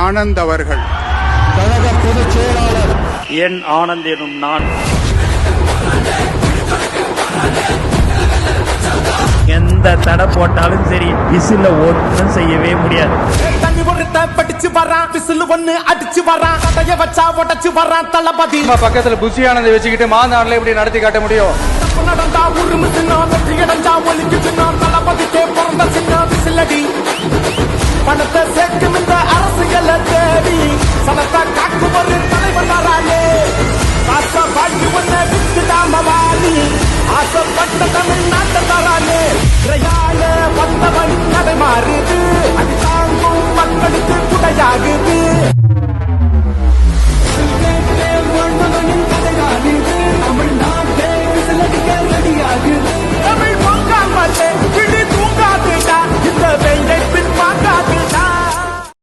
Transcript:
ஆனந்த் அவர்கள். கழக பொதுச் செயலாளர் என் ஆனந்த் எனும் நான் எந்த தடை போட்டாலும் சரி விசில ஒன்றும் செய்யவே முடியாது. தண்ணி ஒருத்த படிச்சு வரான், விசில் ஒண்ணு அடிச்சு வரான், கட்டைய வச்சா உடச்சு வரான் தளபதி. பக்கத்துல புஷி ஆனந்தை வச்சுக்கிட்டு மாநாடுல எப்படி நடத்தி காட்ட முடியும்? நடந்தா உருமு சின்ன வெற்றி அடைஞ்சா ஒலிக்கு சின்ன தளபதிக்கே பிறந்த சின்ன விசிலடி. பணத்தை சேர்க்கும் இந்த அரசியலை தேடி சனத்தை காக்கும் ஒரு தலைவன் வரானே. காசை வாங்கி ஒன்ன வித்துடாம வாணி ஆசைப்பட்ட தமிழ்நாட்டை தரானே. வந்தவன் கடை மாறுது.